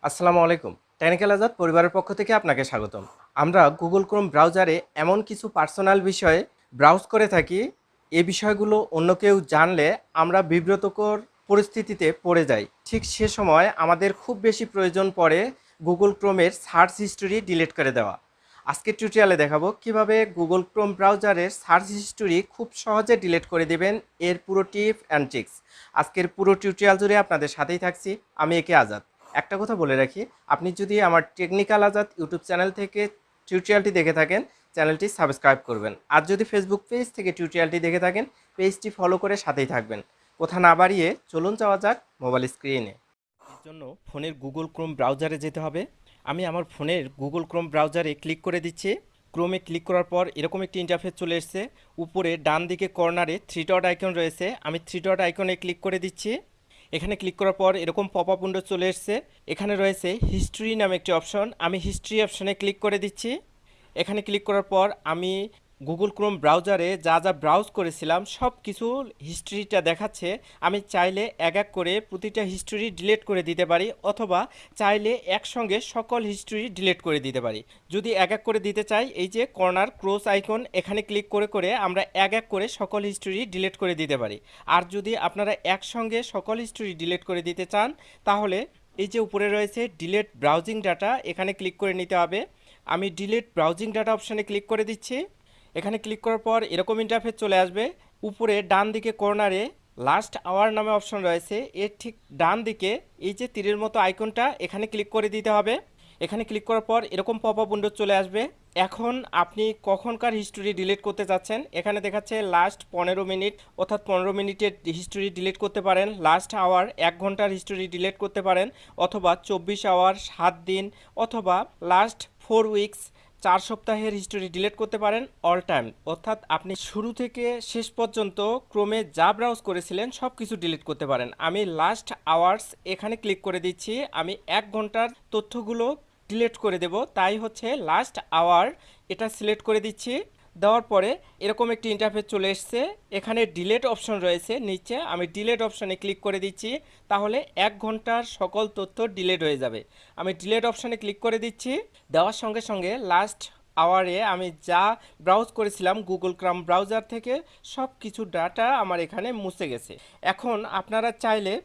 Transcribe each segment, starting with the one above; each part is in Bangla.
আসসালামু আলাইকুম। টেকনিক্যাল আজাদ পরিবারের পক্ষ থেকে আপনাকে স্বাগতম। আমরা গুগল ক্রোম ব্রাউজারে এমন কিছু পার্সোনাল বিষয়ে ব্রাউজ করে থাকি, এই বিষয়গুলো অন্য কেউ জানলে আমরা বিব্রতকর পরিস্থিতিতে পড়ে যাই। ঠিক সে সময় আমাদের খুব বেশি প্রয়োজন পড়ে গুগল ক্রোমের সার্চ হিস্টোরি ডিলিট করে দেওয়া। আজকের টিউটোরিয়ালে দেখাবো কিভাবে গুগল ক্রোম ব্রাউজারের সার্চ হিস্টোরি খুব সহজে ডিলিট করে দেবেন, এর পুরো টিপ অ্যান্ড ট্রিক্স। আজকের পুরো টিউটোরিয়াল জুড়ে আপনাদের সাথেই থাকছি আমি একে আজাদ। একটা কথা বলে রাখি, আপনি যদি আমার টেকনিক্যাল আজাদ ইউটিউব চ্যানেল থেকে টিউটোরিয়ালটি দেখে থাকেন, চ্যানেলটি সাবস্ক্রাইব করবেন। আর যদি ফেসবুক পেজ থেকে টিউটোরিয়ালটি দেখে থাকেন, পেজটি ফলো করে সাথেই থাকবেন। কথা না বাড়িয়ে চলুন যাওয়া যাক মোবাইল স্ক্রিনে। এর জন্য ফোনের গুগল ক্রোম ব্রাউজারে যেতে হবে। আমি আমার ফোনের গুগল ক্রোম ব্রাউজারে ক্লিক করে দিচ্ছি। ক্রোমে ক্লিক করার পর এরকম একটি ইন্টারফেস চলে এসেছে। উপরে ডান দিকে কর্নারে থ্রি ডট আইকন রয়েছে, আমি থ্রি ডট আইকনে ক্লিক করে দিচ্ছি। এখানে ক্লিক করার পর এরকম পপ আপ উইন্ডো চলে এসেছে। এখানে রয়েছে হিস্ট্রি নামে একটি অপশন, আমি হিস্ট্রি অপশনে ক্লিক করে দিচ্ছি। এখানে ক্লিক করার পর আমি গুগল ক্রোম ব্রাউজারে যা যা ব্রাউজ করেছিলাম সব কিছু হিস্ট্রিটা দেখাচ্ছে। আমি চাইলে এক এক করে প্রতিটা হিস্ট্রি ডিলিট করে দিতে পারি, অথবা চাইলে একসঙ্গে সকল হিস্ট্রি ডিলিট করে দিতে পারি। যদি এক এক করে দিতে চাই, এই যে কর্নার ক্রস আইকন, এখানে ক্লিক করে করে আমরা এক এক করে সকল হিস্ট্রি ডিলিট করে দিতে পারি। আর যদি আপনারা একসঙ্গে সকল হিস্ট্রি ডিলিট করে দিতে চান, তাহলে এই যে উপরে রয়েছে ডিলিট ব্রাউজিং ডাটা, এখানে ক্লিক করে নিতে হবে। আমি ডিলিট ব্রাউজিং ডাটা অপশানে ক্লিক করে দিচ্ছি। এখানে ক্লিক করার পর এরকম ইন্টারফেস চলে আসবে। উপরে ডান দিকে কর্নারে লাস্ট আওয়ার নামে অপশন রয়েছে, এর ঠিক ডান দিকে এই যে তীরের মতো আইকনটা, এখানে ক্লিক করে দিতে হবে। এখানে ক্লিক করার পর এরকম পপ আপ উইন্ডো চলে আসবে। এখন আপনি কখনকার হিস্টোরি ডিলিট করতে চাচ্ছেন, এখানে দেখাচ্ছে লাস্ট 15 মিনিট, অর্থাৎ 15 মিনিটের হিস্টোরি ডিলিট করতে পারেন, লাস্ট আওয়ার 1 ঘন্টার হিস্টোরি ডিলিট করতে পারেন, অথবা 24 আওয়ার 7 দিন, অথবা লাস্ট 4 উইকস 4 সপ্তাহের হিস্টোরি ডিলিট করতে পারেন, অল টাইম, অর্থাৎ আপনি শুরু থেকে শেষ পর্যন্ত ক্রমে যা ব্রাউজ করেছিলেন সব কিছু ডিলিট করতে পারেন। আমি লাস্ট আওয়ার্স এখানে ক্লিক করে দিচ্ছি। আমি 1 ঘন্টার তথ্যগুলো ডিলিট করে দেব, তাই হচ্ছে লাস্ট আওয়ার, এটা সিলেক্ট করে দিচ্ছি। দেওয়ার পরে এরকম একটি ইন্টারফেস চলে এসছে। এখানে ডিলেট অপশন রয়েছে নিচে, আমি ডিলেট অপশনে ক্লিক করে দিচ্ছি। তাহলে 1 ঘন্টার সকল তথ্য ডিলেট হয়ে যাবে। আমি ডিলেট অপশনে ক্লিক করে দিচ্ছি। দেওয়ার সঙ্গে সঙ্গে লাস্ট আওয়ারে আমি যা ব্রাউজ করেছিলাম গুগল ক্রোম ব্রাউজার থেকে, সব কিছু ডাটা আমার এখানে মুছে গেছে। এখন আপনারা চাইলে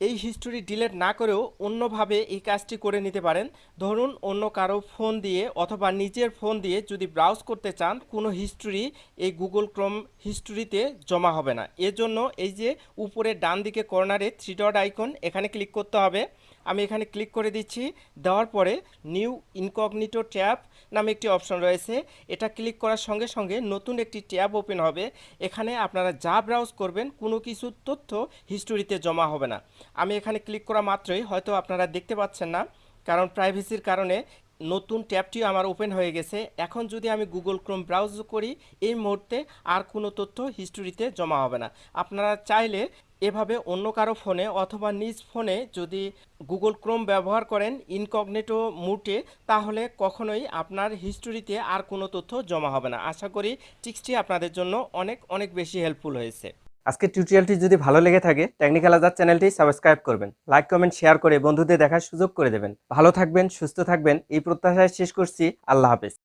এই হিস্টোরি ডিলিট না করেও অন্যভাবে এই কাজটি করে নিতে পারেন। ধরুন অন্য কারো ফোন দিয়ে অথবা নিজের ফোন দিয়ে যদি ব্রাউজ করতে চান, কোনো হিস্টোরি এই গুগল ক্রোম হিস্টোরিতে জমা হবে না। এজন্য এই যে উপরে ডান দিকে কর্নারে থ্রি ডট আইকন, এখানে ক্লিক করতে হবে। আমি এখানে ক্লিক করে দিচ্ছি। দেওয়ার পরে নিউ ইনকগনিটো ট্যাব নামে একটি অপশন রয়েছে, এটা ক্লিক করার সঙ্গে সঙ্গে নতুন একটি ট্যাব ওপেন হবে। এখানে আপনারা যা ব্রাউজ করবেন কোনো কিছু তথ্য হিস্টোরিতে জমা হবে না। আমি এখানে ক্লিক করা মাত্রই হয়তো আপনারা দেখতে পাচ্ছেন না, কারণ প্রাইভেসির কারণে নতুন ট্যাবটি আমার ওপেন হয়ে গেছে। এখন যদি আমি গুগল ক্রোম ব্রাউজ করি, এই মুহূর্তে আর কোনো তথ্য হিস্টোরিতে জমা হবে না। আপনারা চাইলে এভাবে অন্য কারো ফোনে অথবা নিজ ফোনে যদি গুগল ক্রোম ব্যবহার করেন ইনকগনিটো মুডে, তাহলে কখনোই আপনার হিস্টোরিতে আর কোনো তথ্য জমা হবে না। আশা করি টিপসটি আপনাদের জন্য অনেক অনেক বেশি হেল্পফুল হয়েছে। আজকের টিউটোরিয়ালটি যদি ভালো লেগে থাকে, টেকনিক্যাল আজাদ চ্যানেলটি সাবস্ক্রাইব করবেন, লাইক কমেন্ট শেয়ার করে বন্ধুদের দেখার সুযোগ করে দেবেন। ভালো থাকবেন, সুস্থ থাকবেন, এই প্রত্যাশায় শেষ করছি। আল্লাহ হাফেজ।